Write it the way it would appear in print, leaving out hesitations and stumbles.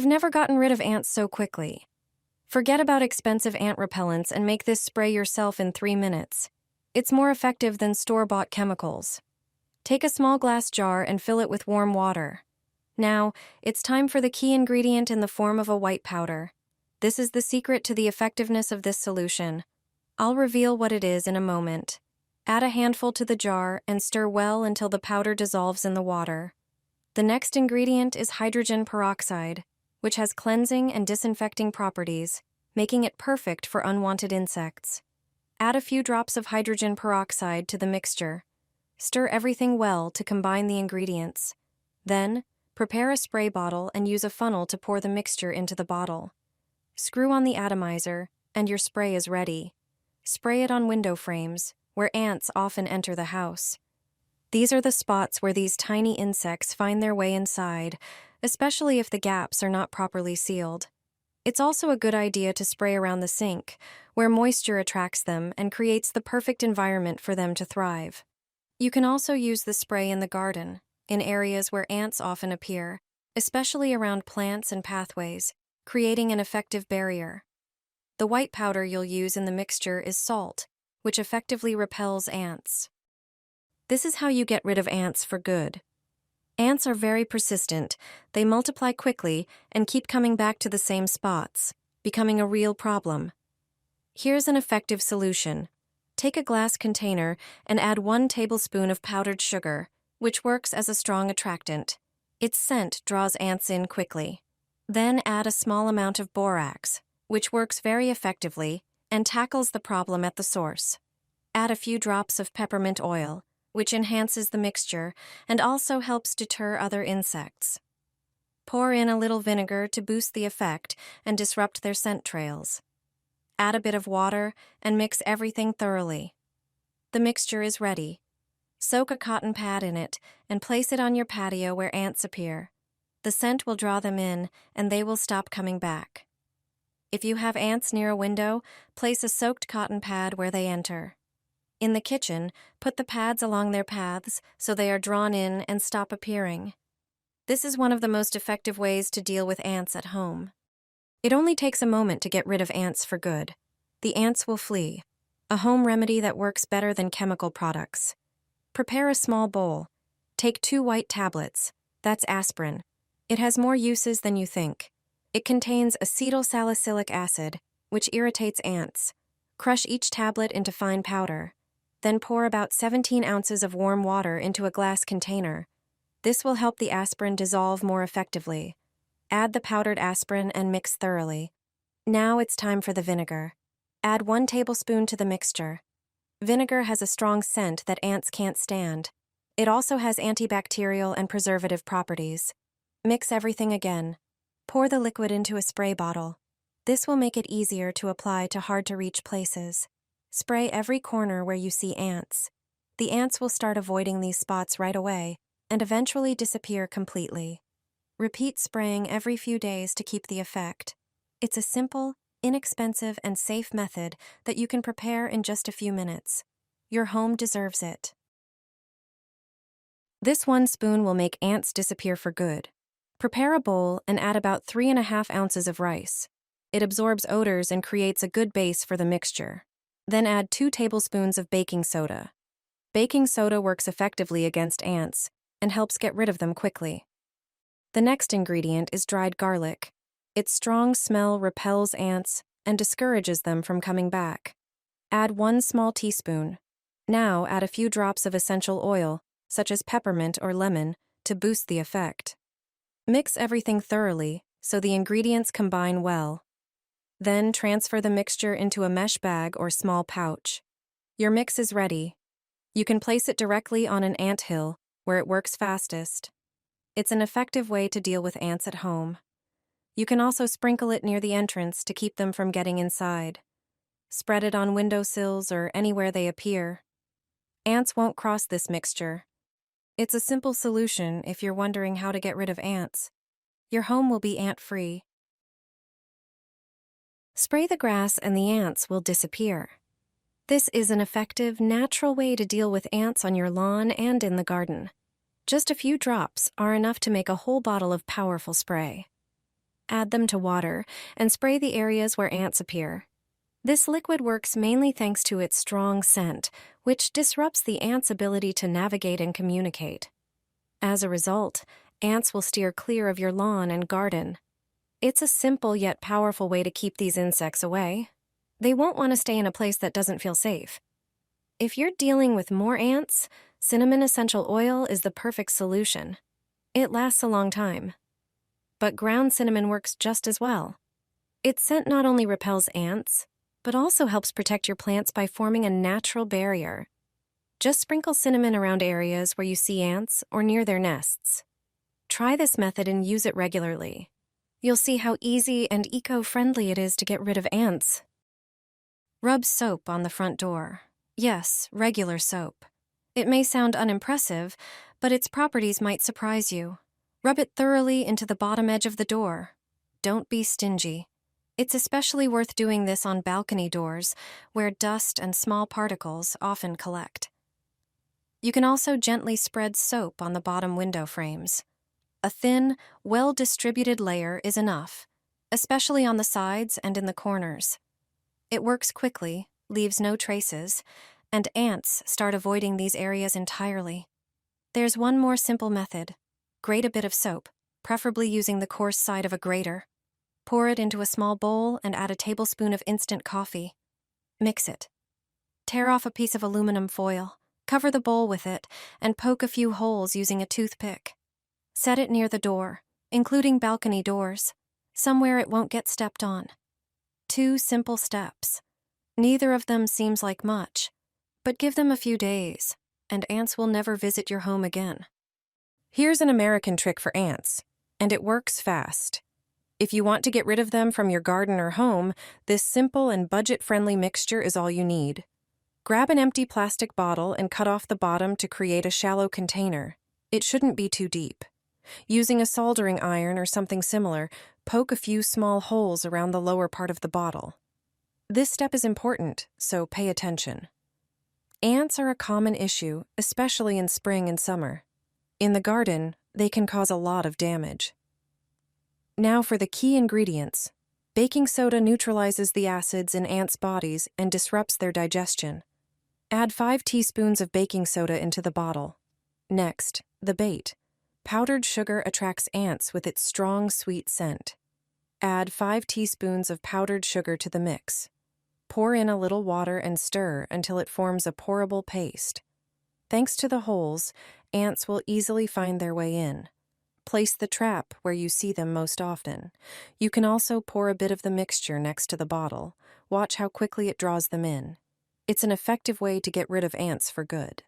I've never gotten rid of ants so quickly. Forget about expensive ant repellents and make this spray yourself in 3 minutes. It's more effective than store-bought chemicals. Take a small glass jar and fill it with warm water. Now, it's time for the key ingredient in the form of a white powder. This is the secret to the effectiveness of this solution. I'll reveal what it is in a moment. Add a handful to the jar and stir well until the powder dissolves in the water. The next ingredient is hydrogen peroxide, which has cleansing and disinfecting properties, making it perfect for unwanted insects. Add a few drops of hydrogen peroxide to the mixture. Stir everything well to combine the ingredients. Then, prepare a spray bottle and use a funnel to pour the mixture into the bottle. Screw on the atomizer, and your spray is ready. Spray it on window frames, where ants often enter the house. These are the spots where these tiny insects find their way inside, especially if the gaps are not properly sealed. It's also a good idea to spray around the sink, where moisture attracts them and creates the perfect environment for them to thrive. You can also use the spray in the garden, in areas where ants often appear, especially around plants and pathways, creating an effective barrier. The white powder you'll use in the mixture is salt, which effectively repels ants. This is how you get rid of ants for good. Ants are very persistent, they multiply quickly and keep coming back to the same spots, becoming a real problem. Here's an effective solution. Take a glass container and add 1 tablespoon of powdered sugar, which works as a strong attractant. Its scent draws ants in quickly. Then add a small amount of borax, which works very effectively and tackles the problem at the source. Add a few drops of peppermint oil, which enhances the mixture and also helps deter other insects. Pour in a little vinegar to boost the effect and disrupt their scent trails. Add a bit of water and mix everything thoroughly. The mixture is ready. Soak a cotton pad in it and place it on your patio where ants appear. The scent will draw them in and they will stop coming back. If you have ants near a window, place a soaked cotton pad where they enter. In the kitchen, put the pads along their paths so they are drawn in and stop appearing. This is one of the most effective ways to deal with ants at home. It only takes a moment to get rid of ants for good. The ants will flee. A home remedy that works better than chemical products. Prepare a small bowl. Take 2 white tablets. That's aspirin. It has more uses than you think. It contains acetylsalicylic acid, which irritates ants. Crush each tablet into fine powder. Then pour about 17 ounces of warm water into a glass container. This will help the aspirin dissolve more effectively. Add the powdered aspirin and mix thoroughly. Now it's time for the vinegar. Add 1 tablespoon to the mixture. Vinegar has a strong scent that ants can't stand. It also has antibacterial and preservative properties. Mix everything again. Pour the liquid into a spray bottle. This will make it easier to apply to hard-to-reach places. Spray every corner where you see ants. The ants will start avoiding these spots right away and eventually disappear completely. Repeat spraying every few days to keep the effect. It's a simple, inexpensive, and safe method that you can prepare in just a few minutes. Your home deserves it. This 1 spoon will make ants disappear for good. Prepare a bowl and add about 3½ ounces of rice. It absorbs odors and creates a good base for the mixture. Then add 2 tablespoons of baking soda. Baking soda works effectively against ants and helps get rid of them quickly. The next ingredient is dried garlic. Its strong smell repels ants and discourages them from coming back. Add 1 small teaspoon. Now add a few drops of essential oil, such as peppermint or lemon, to boost the effect. Mix everything thoroughly so the ingredients combine well. Then transfer the mixture into a mesh bag or small pouch. Your mix is ready. You can place it directly on an ant hill, where it works fastest. It's an effective way to deal with ants at home. You can also sprinkle it near the entrance to keep them from getting inside. Spread it on windowsills or anywhere they appear. Ants won't cross this mixture. It's a simple solution if you're wondering how to get rid of ants. Your home will be ant-free. Spray the grass and the ants will disappear. This is an effective, natural way to deal with ants on your lawn and in the garden. Just a few drops are enough to make a whole bottle of powerful spray. add them to water, and spray the areas where ants appear. This liquid works mainly thanks to its strong scent, which disrupts the ants' ability to navigate and communicate. As a result, ants will steer clear of your lawn and garden. It's a simple yet powerful way to keep these insects away. They won't want to stay in a place that doesn't feel safe. If you're dealing with more ants, cinnamon essential oil is the perfect solution. It lasts a long time. But ground cinnamon works just as well. Its scent not only repels ants, but also helps protect your plants by forming a natural barrier. Just sprinkle cinnamon around areas where you see ants or near their nests. Try this method and use it regularly. You'll see how easy and eco-friendly it is to get rid of ants. Rub soap on the front door. Yes, regular soap. It may sound unimpressive, but its properties might surprise you. Rub it thoroughly into the bottom edge of the door. Don't be stingy. It's especially worth doing this on balcony doors, where dust and small particles often collect. You can also gently spread soap on the bottom window frames. A thin, well-distributed layer is enough, especially on the sides and in the corners. It works quickly, leaves no traces, and ants start avoiding these areas entirely. There's one more simple method. Grate a bit of soap, preferably using the coarse side of a grater. Pour it into a small bowl and add a tablespoon of instant coffee. Mix it. Tear off a piece of aluminum foil, cover the bowl with it, and poke a few holes using a toothpick. Set it near the door, including balcony doors, somewhere it won't get stepped on. 2 simple steps. Neither of them seems like much, but give them a few days, and ants will never visit your home again. Here's an American trick for ants, and it works fast. If you want to get rid of them from your garden or home, this simple and budget-friendly mixture is all you need. Grab an empty plastic bottle and cut off the bottom to create a shallow container. It shouldn't be too deep. Using a soldering iron or something similar, poke a few small holes around the lower part of the bottle. This step is important, so pay attention. Ants are a common issue, especially in spring and summer. In the garden, they can cause a lot of damage. Now for the key ingredients. Baking soda neutralizes the acids in ants' bodies and disrupts their digestion. Add 5 teaspoons of baking soda into the bottle. Next, the bait. Powdered sugar attracts ants with its strong, sweet scent. Add 5 teaspoons of powdered sugar to the mix. Pour in a little water and stir until it forms a pourable paste. Thanks to the holes, ants will easily find their way in. Place the trap where you see them most often. You can also pour a bit of the mixture next to the bottle. Watch how quickly it draws them in. It's an effective way to get rid of ants for good.